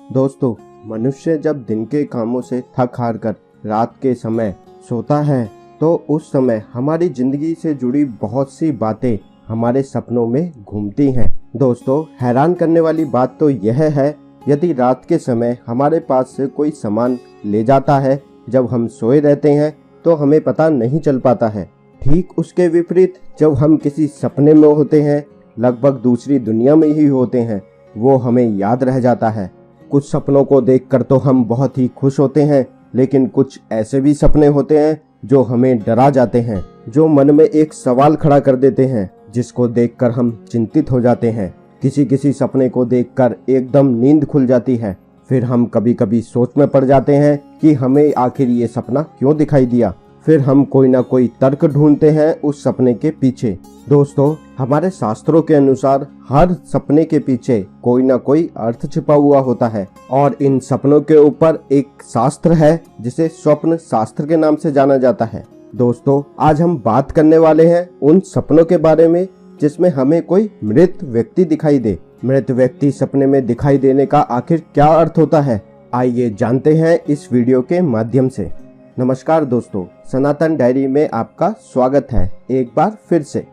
दोस्तों, मनुष्य जब दिन के कामों से थक हार कर रात के समय सोता है तो उस समय हमारी जिंदगी से जुड़ी बहुत सी बातें हमारे सपनों में घूमती हैं। दोस्तों, हैरान करने वाली बात तो यह है, यदि रात के समय हमारे पास से कोई सामान ले जाता है, जब हम सोए रहते हैं तो हमें पता नहीं चल पाता है। ठीक उसके विपरीत जब हम किसी सपने में होते हैं, लगभग दूसरी दुनिया में ही होते हैं, वो हमें याद रह जाता है। कुछ सपनों को देखकर तो हम बहुत ही खुश होते हैं, लेकिन कुछ ऐसे भी सपने होते हैं जो हमें डरा जाते हैं, जो मन में एक सवाल खड़ा कर देते हैं, जिसको देखकर हम चिंतित हो जाते हैं। किसी किसी सपने को देखकर एकदम नींद खुल जाती है। फिर हम कभी कभी सोच में पड़ जाते हैं कि हमें आखिर ये सपना क्यों दिखाई दिया। फिर हम कोई ना कोई तर्क ढूंढते हैं उस सपने के पीछे। दोस्तों, हमारे शास्त्रों के अनुसार हर सपने के पीछे कोई ना कोई अर्थ छिपा हुआ होता है, और इन सपनों के ऊपर एक शास्त्र है जिसे स्वप्न शास्त्र के नाम से जाना जाता है। दोस्तों, आज हम बात करने वाले हैं उन सपनों के बारे में जिसमें हमें कोई मृत व्यक्ति दिखाई दे। मृत व्यक्ति सपने में दिखाई देने का आखिर क्या अर्थ होता है, आइए जानते हैं इस वीडियो के माध्यम से। नमस्कार दोस्तों, सनातन डायरी में आपका स्वागत है एक बार फिर से।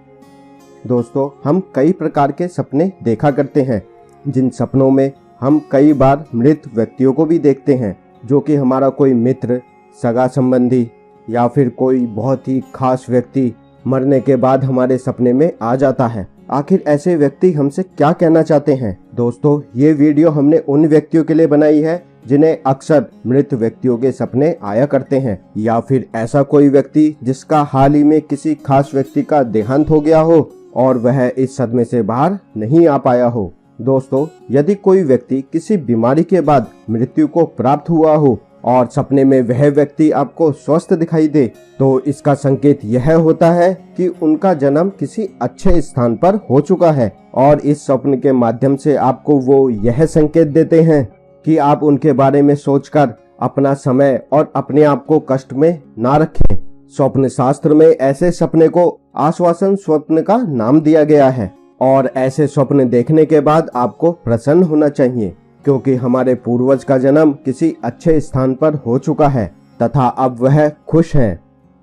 दोस्तों, हम कई प्रकार के सपने देखा करते हैं, जिन सपनों में हम कई बार मृत व्यक्तियों को भी देखते हैं, जो कि हमारा कोई मित्र, सगा संबंधी या फिर कोई बहुत ही खास व्यक्ति मरने के बाद हमारे सपने में आ जाता है। आखिर ऐसे व्यक्ति हमसे क्या कहना चाहते हैं? दोस्तों, ये वीडियो हमने उन व्यक्तियों के लिए बनाई है जिन्हें अक्सर मृत व्यक्तियों के सपने आया करते हैं, या फिर ऐसा कोई व्यक्ति जिसका हाल ही में किसी खास व्यक्ति का देहांत हो गया हो और वह इस सदमे से बाहर नहीं आ पाया हो। दोस्तों, यदि कोई व्यक्ति किसी बीमारी के बाद मृत्यु को प्राप्त हुआ हो और सपने में वह व्यक्ति आपको स्वस्थ दिखाई दे, तो इसका संकेत यह होता है कि उनका जन्म किसी अच्छे स्थान पर हो चुका है, और इस स्वप्न के माध्यम से आपको वो यह संकेत देते हैं कि आप उनके बारे में सोचकर अपना समय और अपने आप को कष्ट में ना रखें। स्वप्न शास्त्र में ऐसे सपने को आश्वासन स्वप्न का नाम दिया गया है, और ऐसे स्वप्न देखने के बाद आपको प्रसन्न होना चाहिए, क्योंकि हमारे पूर्वज का जन्म किसी अच्छे स्थान पर हो चुका है तथा अब वह खुश हैं।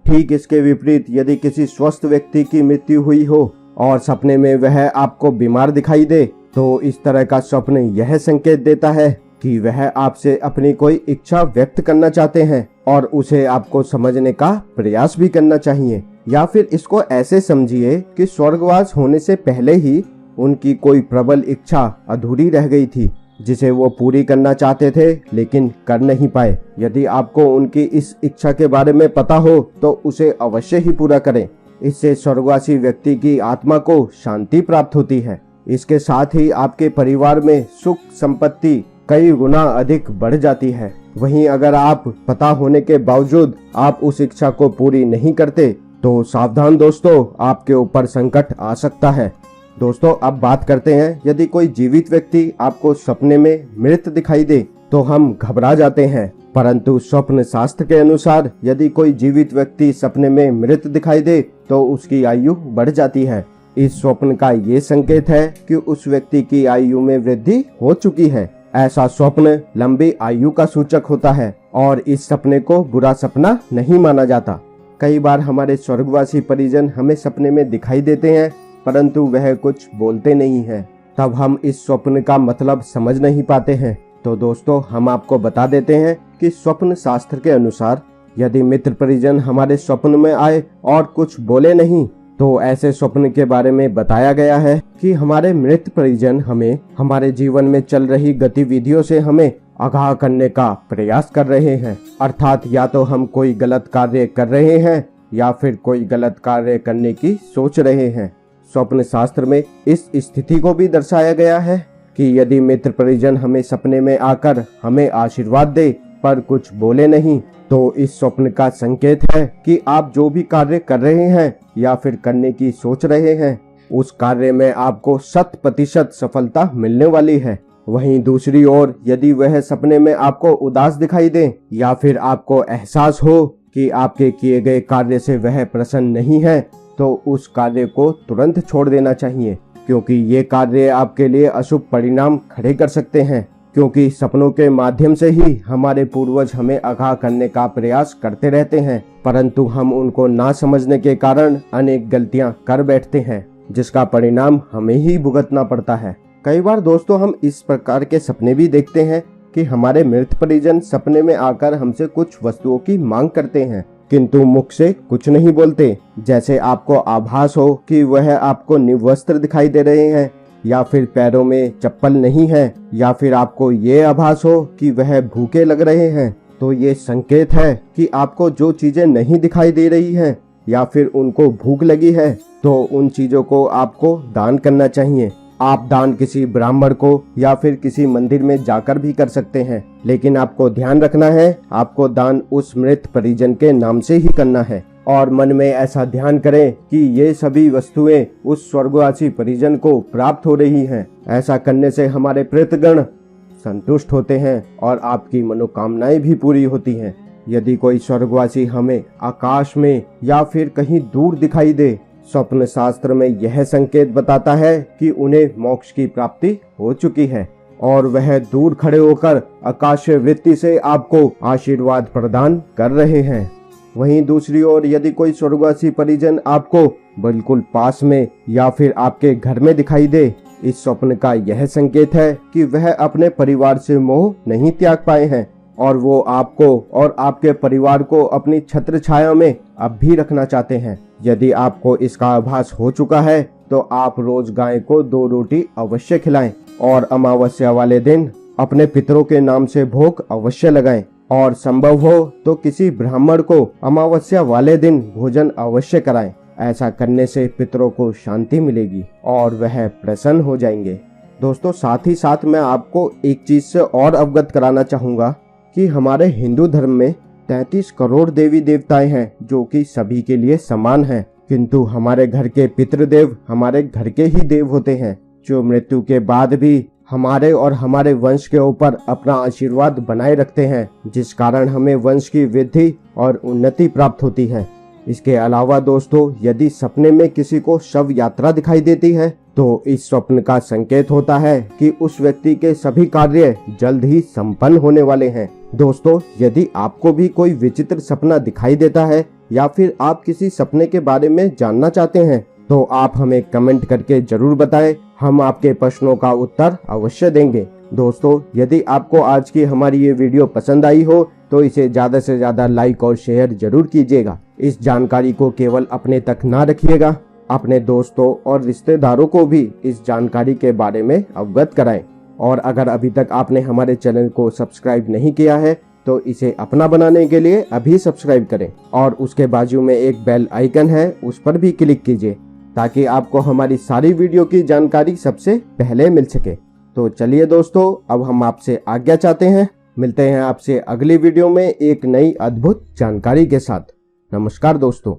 ठीक इसके विपरीत यदि किसी स्वस्थ व्यक्ति की मृत्यु हुई हो और सपने में वह आपको बीमार दिखाई दे, तो इस तरह का स्वप्न यह संकेत देता है कि वह आपसे अपनी कोई इच्छा व्यक्त करना चाहते हैं और उसे आपको समझने का प्रयास भी करना चाहिए। या फिर इसको ऐसे समझिए कि स्वर्गवास होने से पहले ही उनकी कोई प्रबल इच्छा अधूरी रह गई थी, जिसे वो पूरी करना चाहते थे लेकिन कर नहीं पाए। यदि आपको उनकी इस इच्छा के बारे में पता हो तो उसे अवश्य ही पूरा करें। इससे स्वर्गवासी व्यक्ति की आत्मा को शांति प्राप्त होती है। इसके साथ ही आपके परिवार में सुख संपत्ति कई गुना अधिक बढ़ जाती है। वहीं अगर आप पता होने के बावजूद आप उस इच्छा को पूरी नहीं करते, तो सावधान दोस्तों, आपके ऊपर संकट आ सकता है। दोस्तों, अब बात करते हैं, यदि कोई जीवित व्यक्ति आपको सपने में मृत दिखाई दे तो हम घबरा जाते हैं, परंतु स्वप्न शास्त्र के अनुसार यदि कोई जीवित व्यक्ति सपने में मृत दिखाई दे तो उसकी आयु बढ़ जाती है। इस स्वप्न का ये संकेत है कि उस व्यक्ति की आयु में वृद्धि हो चुकी है। ऐसा स्वप्न लंबी आयु का सूचक होता है और इस सपने को बुरा सपना नहीं माना जाता। कई बार हमारे स्वर्गवासी परिजन हमें सपने में दिखाई देते हैं, परंतु वह कुछ बोलते नहीं हैं। तब हम इस स्वप्न का मतलब समझ नहीं पाते हैं। तो दोस्तों, हम आपको बता देते हैं कि स्वप्न शास्त्र के अनुसार यदि मित्र परिजन हमारे स्वप्न में आए और कुछ बोले नहीं, तो ऐसे स्वप्न के बारे में बताया गया है कि हमारे मृत परिजन हमें हमारे जीवन में चल रही गतिविधियों से हमें आगाह करने का प्रयास कर रहे हैं। अर्थात या तो हम कोई गलत कार्य कर रहे हैं या फिर कोई गलत कार्य करने की सोच रहे हैं। स्वप्न शास्त्र में इस स्थिति को भी दर्शाया गया है कि यदि मित्र परिजन हमें सपने में आकर हमें आशीर्वाद दे पर कुछ बोले नहीं, तो इस स्वप्न का संकेत है कि आप जो भी कार्य कर रहे हैं या फिर करने की सोच रहे हैं, उस कार्य में आपको 100% सफलता मिलने वाली है। वहीं दूसरी ओर यदि वह सपने में आपको उदास दिखाई दे या फिर आपको एहसास हो कि आपके किए गए कार्य से वह प्रसन्न नहीं है, तो उस कार्य को तुरंत छोड़ देना चाहिए, क्योंकि ये कार्य आपके लिए अशुभ परिणाम खड़े कर सकते हैं। क्योंकि सपनों के माध्यम से ही हमारे पूर्वज हमें आगाह करने का प्रयास करते रहते हैं, परंतु हम उनको ना समझने के कारण अनेक गलतियां कर बैठते हैं, जिसका परिणाम हमें ही भुगतना पड़ता है। कई बार दोस्तों हम इस प्रकार के सपने भी देखते हैं कि हमारे मृत परिजन सपने में आकर हमसे कुछ वस्तुओं की मांग करते हैं, किंतु मुख से कुछ नहीं बोलते। जैसे आपको आभास हो कि वह आपको निर्वस्त्र दिखाई दे रहे हैं, या फिर पैरों में चप्पल नहीं है, या फिर आपको ये आभास हो कि वह भूखे लग रहे हैं, तो ये संकेत है कि आपको जो चीजें नहीं दिखाई दे रही हैं या फिर उनको भूख लगी है, तो उन चीजों को आपको दान करना चाहिए। आप दान किसी ब्राह्मण को या फिर किसी मंदिर में जाकर भी कर सकते हैं, लेकिन आपको ध्यान रखना है आपको दान उस मृत परिजन के नाम से ही करना है। और मन में ऐसा ध्यान करें कि ये सभी वस्तुएं उस स्वर्गवासी परिजन को प्राप्त हो रही हैं। ऐसा करने से हमारे प्रेतगण संतुष्ट होते हैं और आपकी मनोकामनाएं भी पूरी होती हैं। यदि कोई स्वर्गवासी हमें आकाश में या फिर कहीं दूर दिखाई दे, स्वप्न शास्त्र में यह संकेत बताता है कि उन्हें मोक्ष की प्राप्ति हो चुकी है और वह दूर खड़े होकर आकाशीय वृत्ति से आपको आशीर्वाद प्रदान कर रहे हैं। वहीं दूसरी ओर यदि कोई स्वर्गवासी परिजन आपको बिल्कुल पास में या फिर आपके घर में दिखाई दे, इस स्वप्न का यह संकेत है कि वह अपने परिवार से मोह नहीं त्याग पाए हैं और वो आपको और आपके परिवार को अपनी छत्र छाया में अब भी रखना चाहते हैं। यदि आपको इसका आभास हो चुका है तो आप रोज गाय को 2 रोटी अवश्य खिलाएं और अमावस्या वाले दिन अपने पितरों के नाम से भोग अवश्य लगाएं और संभव हो तो किसी ब्राह्मण को अमावस्या वाले दिन भोजन अवश्य कराएं। ऐसा करने से पितरों को शांति मिलेगी और वह प्रसन्न हो जाएंगे। दोस्तों साथ ही साथ मैं आपको एक चीज से और अवगत कराना चाहूंगा कि हमारे हिंदू धर्म में 33 करोड़ देवी देवताएं हैं जो कि सभी के लिए समान हैं, किंतु हमारे घर के पितृदेव हमारे घर के ही देव होते हैं, जो मृत्यु के बाद भी हमारे और हमारे वंश के ऊपर अपना आशीर्वाद बनाए रखते हैं, जिस कारण हमें वंश की वृद्धि और उन्नति प्राप्त होती है। इसके अलावा दोस्तों यदि सपने में किसी को शव यात्रा दिखाई देती है तो इस स्वप्न का संकेत होता है कि उस व्यक्ति के सभी कार्य जल्द ही संपन्न होने वाले हैं। दोस्तों यदि आपको भी कोई विचित्र सपना दिखाई देता है या फिर आप किसी सपने के बारे में जानना चाहते हैं तो आप हमें कमेंट करके जरूर बताएं, हम आपके प्रश्नों का उत्तर अवश्य देंगे। दोस्तों यदि आपको आज की हमारी ये वीडियो पसंद आई हो तो इसे ज्यादा से ज्यादा लाइक और शेयर जरूर कीजिएगा। इस जानकारी को केवल अपने तक ना रखिएगा, अपने दोस्तों और रिश्तेदारों को भी इस जानकारी के बारे में अवगत कराएं। और अगर अभी तक आपने हमारे चैनल को सब्सक्राइब नहीं किया है तो इसे अपना बनाने के लिए अभी सब्सक्राइब करें और उसके बाजू में एक बेल आइकन है, उस पर भी क्लिक कीजिए ताकि आपको हमारी सारी वीडियो की जानकारी सबसे पहले मिल सके। तो चलिए दोस्तों अब हम आपसे आज्ञा चाहते हैं, मिलते हैं आपसे अगली वीडियो में एक नई अद्भुत जानकारी के साथ। नमस्कार दोस्तों।